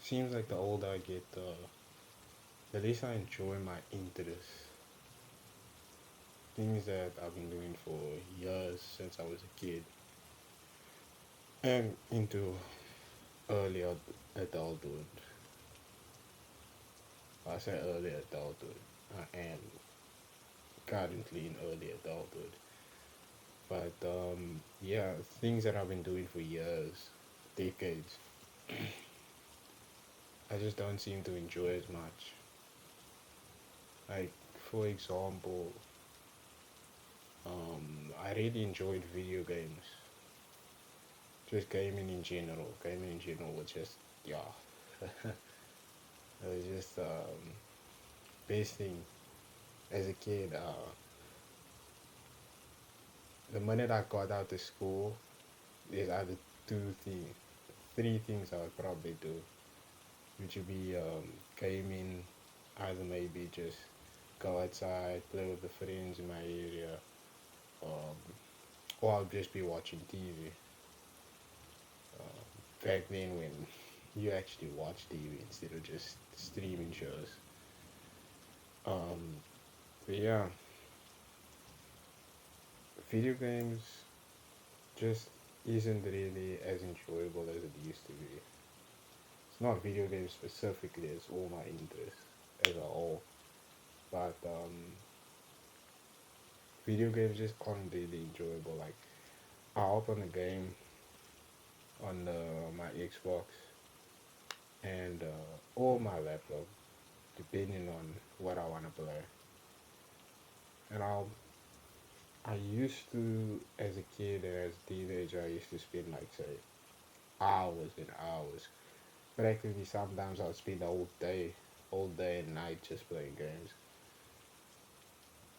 seems like the older I get, the less I enjoy my interests. Things that I've been doing for years since I was a kid and into early adulthood. I say early adulthood. I am currently in early adulthood. But yeah, things that I've been doing for years, decades, I just don't seem to enjoy as much. Like, for example, I really enjoyed video games. Just gaming in general. Gaming in general was just, yeah, it was just best thing as a kid. The minute I got out of school, there's either three things I would probably do, which would be gaming, either maybe just go outside, play with the friends in my area, um, or I'll just be watching TV. Back then, when you actually watch TV instead of just streaming shows. Um, but yeah, video games just isn't really as enjoyable as it used to be. It's not video games specifically, it's all my interests as a whole. But video games just aren't really enjoyable. Like, I hop on a game on my Xbox and or my laptop, depending on what I want to play. And I used to, as a kid and as a teenager, I used to spend like say hours and hours. Practically, sometimes I'll spend the whole day and night just playing games.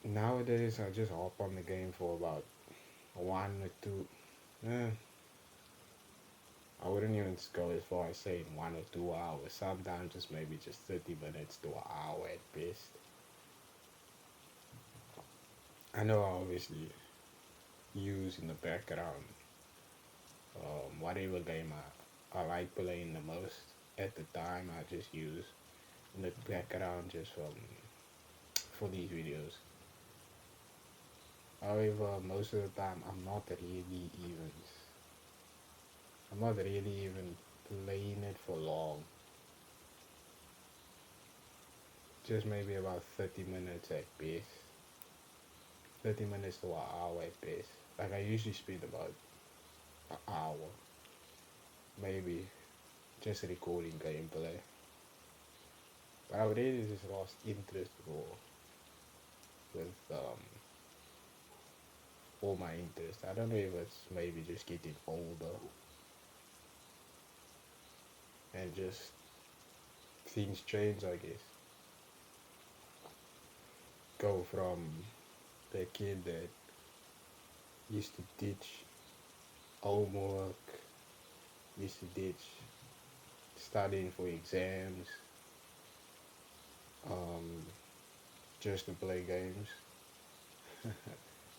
Nowadays, I just hop on the game for about 1 or 2. Eh, I wouldn't even go as far as saying 1 or 2 hours. Sometimes just maybe just 30 minutes to an hour at best. I know I obviously use in the background whatever game I like playing the most at the time. I just use in the background just for these videos. However, most of the time I'm not really even playing it for long. Just maybe about 30 minutes at best. 30 minutes to an hour at best. Like, I usually spend about an hour, maybe, just recording gameplay. But I really just lost interest with all my interest. I don't know if it's maybe just getting older and just things change, I guess. Go from the kid that used to teach homework, used to teach studying for exams, um, just to play games.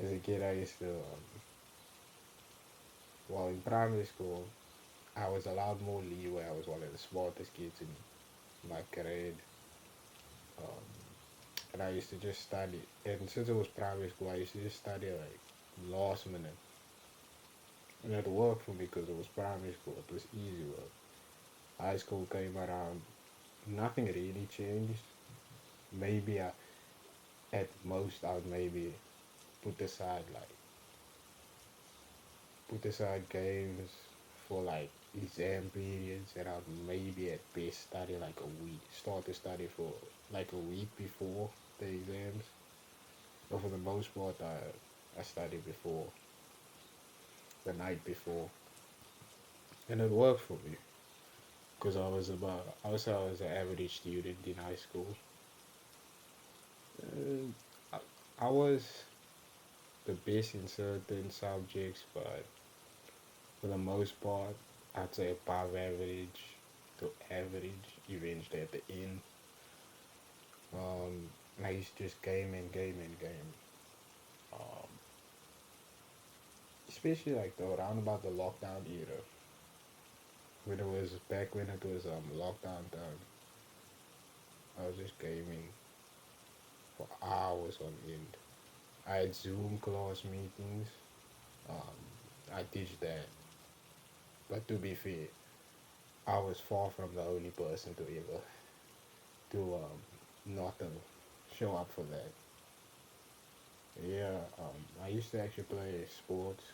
As a kid, I used to, well, in primary school, I was allowed more leeway. I was one of the smartest kids in my grade. Um, and I used to just study. And since it was primary school, I used to just study like last minute. And it worked for me because it was primary school. It was easy work. High school came around, nothing really changed. Maybe at most I would maybe put aside like put aside games for like exam periods, and I'd maybe at best study like a week. Start to study for like a week before the exams. But for the most part, I studied before the night before, and it worked for me because I was an average student in high school. I was the best in certain subjects, but for the most part, I'd say above average to average eventually at the end. Um, I used to just game and game and game. Um, Especially like the around about the lockdown era when it was back when it was lockdown time, I was just gaming for hours on end. I had Zoom class meetings. I teach that, but to be fair, I was far from the only person to ever to not show up for that. Yeah, I used to actually play sports.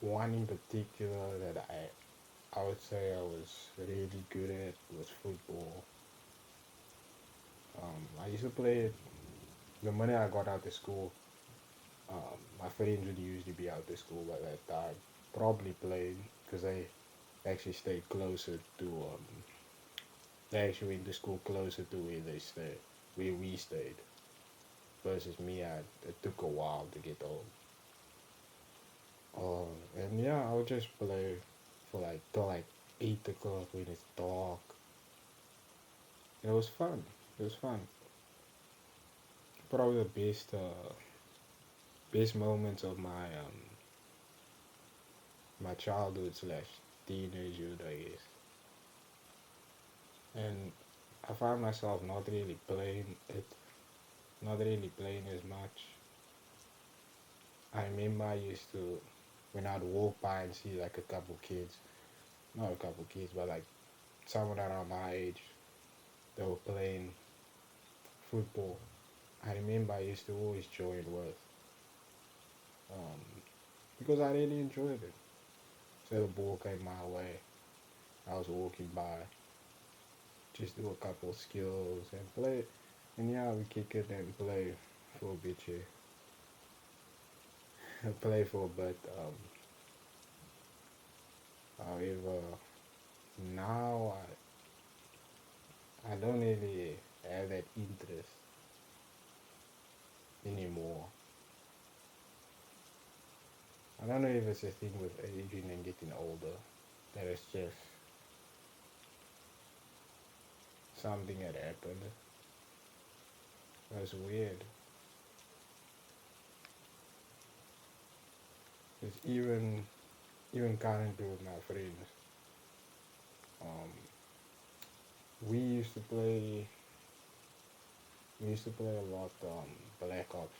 One in particular that I would say I was really good at was football. I used to play it the minute I got out of school. My friends would usually be out of school by that time, probably playing because they actually stayed closer to they actually went to school closer to where they stayed, where we stayed. Versus me, it took a while to get home. And yeah, I would just play for like till like 8 o'clock when it's dark. It was fun. It was fun. Probably the best moments of my childhood slash teenagehood, I guess. And I found myself not really playing as much. I remember I used to when I'd walk by and see like a couple kids, not a couple kids, but like someone around my age, they were playing football. I remember I used to always join with, um, because I really enjoyed it. So the ball came my way. I was walking by, just do a couple skills and play. And yeah, we kick it and play for a bit here. Play for a bit. However, now I don't really have that interest anymore. I don't know if it's a thing with aging and getting older. That it's just something that happened. It's weird. It's even currently with my friends. Um, we used to play we used to play a lot Black Ops.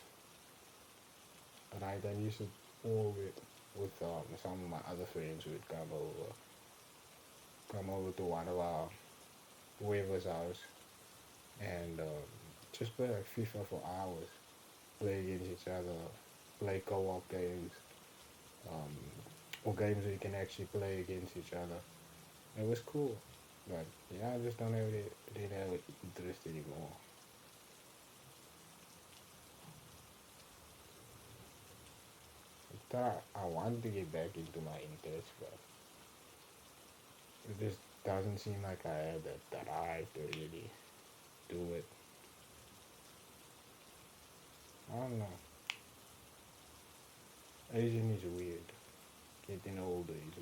Right, I used to all with some of my other friends who would come over to one of our whoever's house and just play like FIFA for hours, play against each other, play co-op games, um, or games where you can actually play against each other. It was cool, but yeah, I just don't have it, didn't have interest anymore. I want to get back into my interest, but it just doesn't seem like I have that eye to really do it. I don't know. Aging is weird. Getting older is